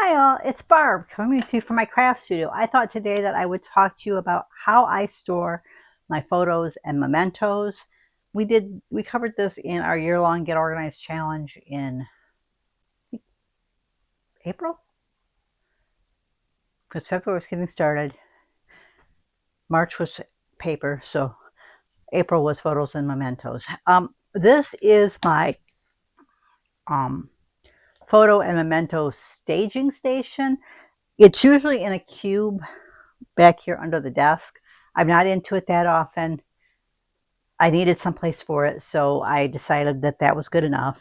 Hi all, it's Barb coming to you from my craft studio. I thought today that I would talk to you about how I store my photos and mementos. We covered this in our year-long Get Organized challenge in April, because February was getting started. March was paper, so April was photos and mementos. This is my um, photo and memento staging station. It's usually in a cube back here under the desk. I'm not into it that often. I needed someplace for it, so I decided that that was good enough.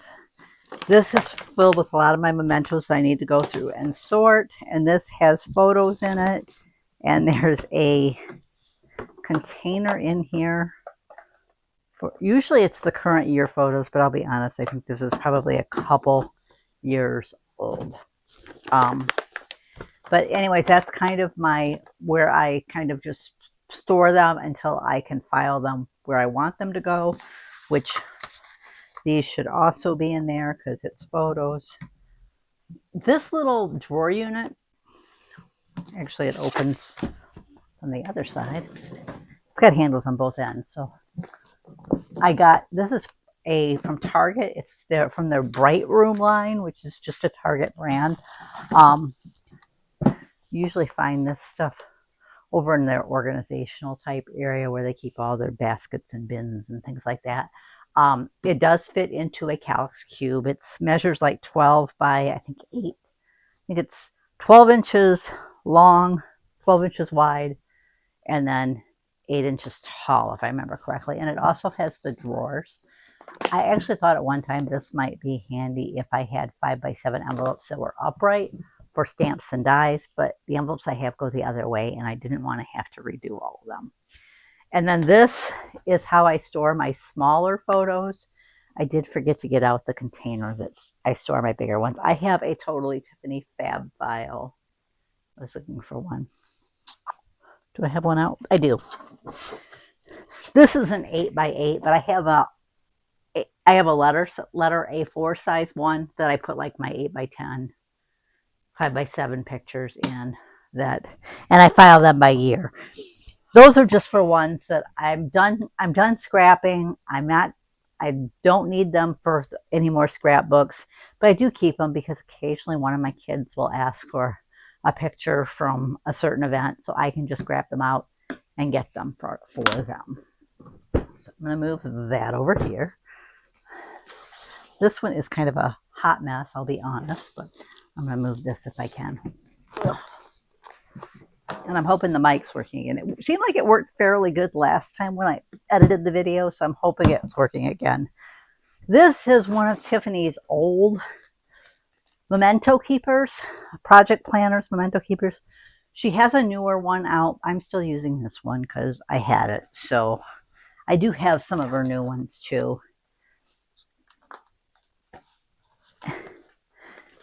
This is filled with a lot of my mementos that I need to go through and sort, and this has photos in it, and there's a container in here. Usually it's the current year photos, but I'll be honest, I think this is probably a couple years old. But anyways, that's kind of where I kind of just store them until I can file them where I want them to go, which these should also be in there because it's photos. This little drawer unit, actually it opens on the other side. It's got handles on both ends. So this is from Target. It's from their Bright Room line, which is just a Target brand. Usually find this stuff over in their organizational type area where they keep all their baskets and bins and things like that. It does fit into a Calyx cube. It measures like 12 by, I think, 8. I think it's 12 inches long, 12 inches wide, and then 8 inches tall, if I remember correctly. And it also has the drawers. I actually thought at one time this might be handy if I had 5x7 envelopes that were upright for stamps and dies, but the envelopes I have go the other way, and I didn't want to have to redo all of them. And then this is how I store my smaller photos. I did forget to get out the container that I store my bigger ones. I have a Totally Tiffany fab file. I was looking for one. Do I have one out? I do. This is an 8x8, but I have a letter A4 size one that I put like my 8x10, 5x7 pictures in that, and I file them by year. Those are just for ones that I'm done scrapping. I don't need them for any more scrapbooks, but I do keep them because occasionally one of my kids will ask for a picture from a certain event, so I can just scrap them out and get them for them. So I'm going to move that over here. This one is kind of a hot mess, I'll be honest, but I'm going to move this if I can. And I'm hoping the mic's working again. It seemed like it worked fairly good last time when I edited the video, so I'm hoping it's working again. This is one of Tiffany's old memento keepers, project planners, memento keepers. She has a newer one out. I'm still using this one because I had it. So I do have some of her new ones too.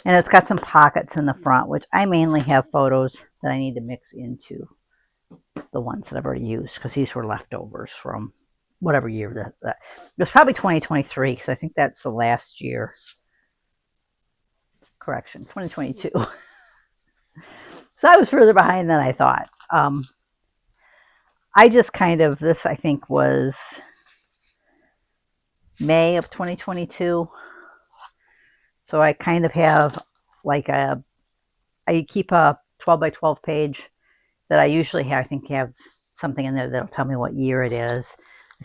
And it's got some pockets in the front, which I mainly have photos that I need to mix into the ones that I've already used because these were leftovers from whatever year that it was, probably 2023, because I think that's the last year. Correction, 2022. So I was further behind than I thought. I just kind of, this I think was May of 2022. So I kind of have like I keep a 12 by 12 page that I usually have. I think have something in there that'll tell me what year it is.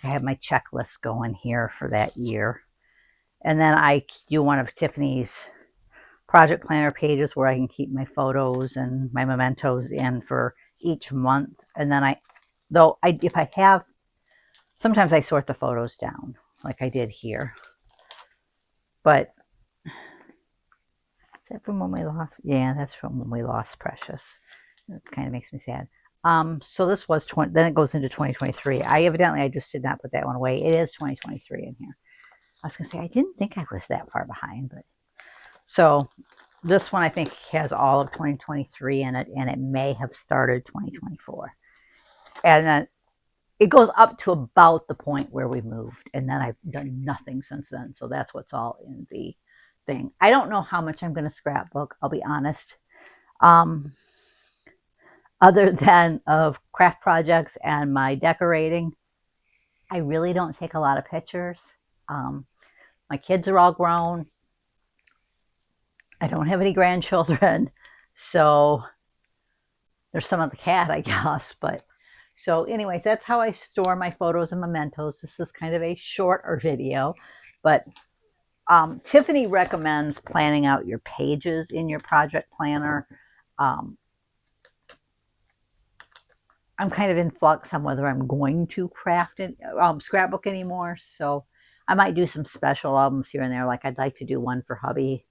I have my checklist going here for that year. And then I do one of Tiffany's project planner pages where I can keep my photos and my mementos in for each month. And then if I have, sometimes I sort the photos down like I did here. But is that from when we lost? Yeah, that's from when we lost Precious. It kind of makes me sad. So this was then it goes into 2023. I just did not put that one away. It is 2023 in here. I was gonna say I didn't think I was that far behind, but so this one I think has all of 2023 in it, and it may have started 2024. And then it goes up to about the point where we moved, and then I've done nothing since then. So that's what's all in the thing. I don't know how much I'm going to scrapbook. I'll be honest. Um, other than of craft projects and my decorating, I really don't take a lot of pictures. Um, my kids are all grown. I don't have any grandchildren. So there's some of the cat, I guess. But so, anyways, that's how I store my photos and mementos. This is kind of a shorter video, but Tiffany recommends planning out your pages in your project planner. Um, I'm kind of in flux on whether I'm going to craft it, scrapbook anymore. So I might do some special albums here and there. Like I'd like to do one for hubby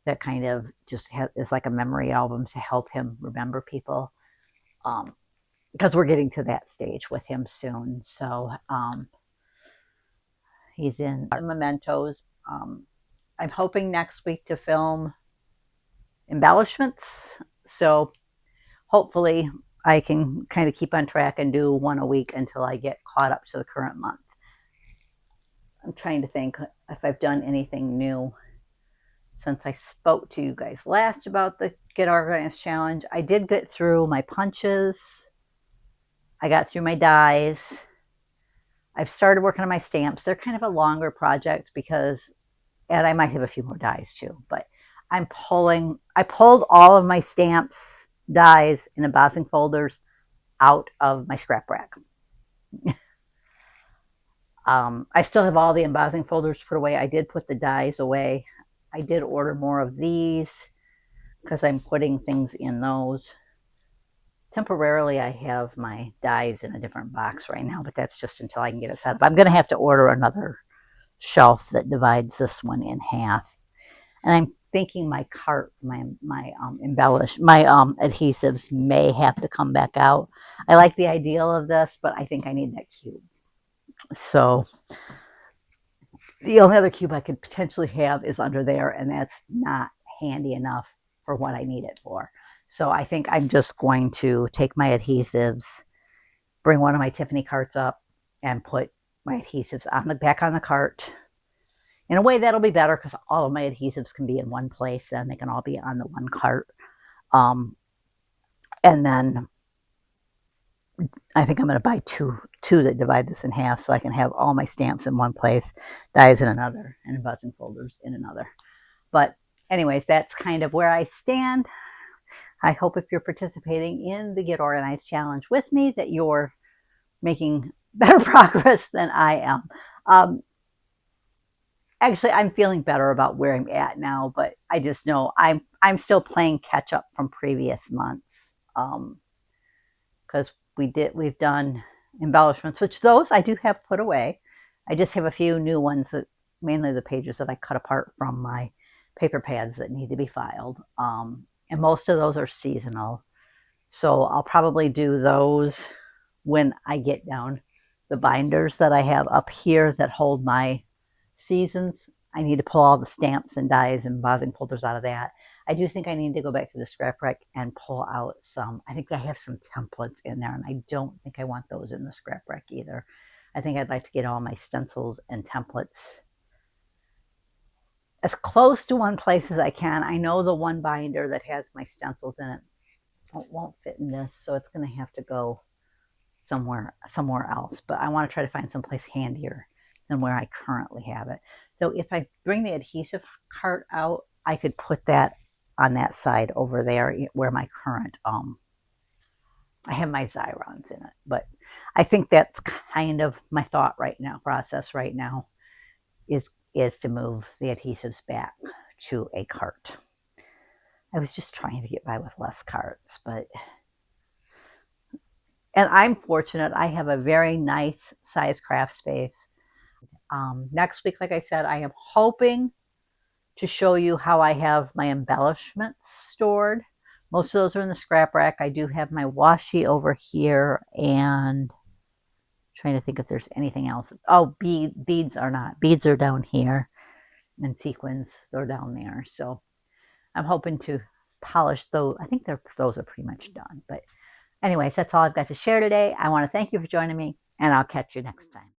that kind of just is like a memory album to help him remember people. Because we're getting to that stage with him soon. So he's in the mementos. I'm hoping next week to film embellishments. So hopefully I can kind of keep on track and do one a week until I get caught up to the current month. I'm trying to think if I've done anything new since I spoke to you guys last about the Get Organized Challenge. I did get through my punches. I got through my dies. I've started working on my stamps. They're kind of a longer project because, and I might have a few more dies too, but I pulled all of my stamps, dies, and embossing folders out of my scrap rack. I still have all the embossing folders put away. I did put the dies away. I did order more of these because I'm putting things in those. Temporarily, I have my dies in a different box right now, but that's just until I can get it set up. I'm going to have to order another shelf that divides this one in half. And I'm thinking my cart, my adhesives may have to come back out. I like the ideal of this, but I think I need that cube. So the only other cube I could potentially have is under there, and that's not handy enough for what I need it for. So I think I'm just going to take my adhesives, bring one of my Tiffany carts up, and put my adhesives on the back on the cart. In a way, that'll be better because all of my adhesives can be in one place. Then they can all be on the one cart. And then I think I'm going to buy two that divide this in half so I can have all my stamps in one place, dies in another, and embossing folders in another. But anyways, that's kind of where I stand. I hope if you're participating in the Get Organized Challenge with me that you're making better progress than I am. Actually, I'm feeling better about where I'm at now, but I just know I'm still playing catch up from previous months. Because we've done embellishments, which those I do have put away. I just have a few new ones that mainly the pages that I cut apart from my paper pads that need to be filed. And most of those are seasonal. So I'll probably do those when I get down the binders that I have up here that hold my seasons. I need to pull all the stamps and dies and embossing folders out of that. I do think I need to go back to the scrap rack and pull out some. I think I have some templates in there, and I don't think I want those in the scrap rack either. I think I'd like to get all my stencils and templates as close to one place as I can. I know the one binder that has my stencils in it won't fit in this, so it's going to have to go somewhere else. But I want to try to find someplace handier than where I currently have it. So if I bring the adhesive cart out, I could put that on that side over there where my current I have my Xyrons in it. But I think that's kind of my thought right now, process right now, is to move the adhesives back to a cart. I was just trying to get by with less carts, but and I'm fortunate. I have a very nice size craft space. Next week, like I said, I am hoping to show you how I have my embellishments stored. Most of those are in the scrap rack. I do have my washi over here, and I'm trying to think if there's anything else. Oh, beads are not. Beads are down here, and sequins, they're down there. So I'm hoping to polish those. I think those are pretty much done. But anyways, that's all I've got to share today. I want to thank you for joining me, and I'll catch you next time.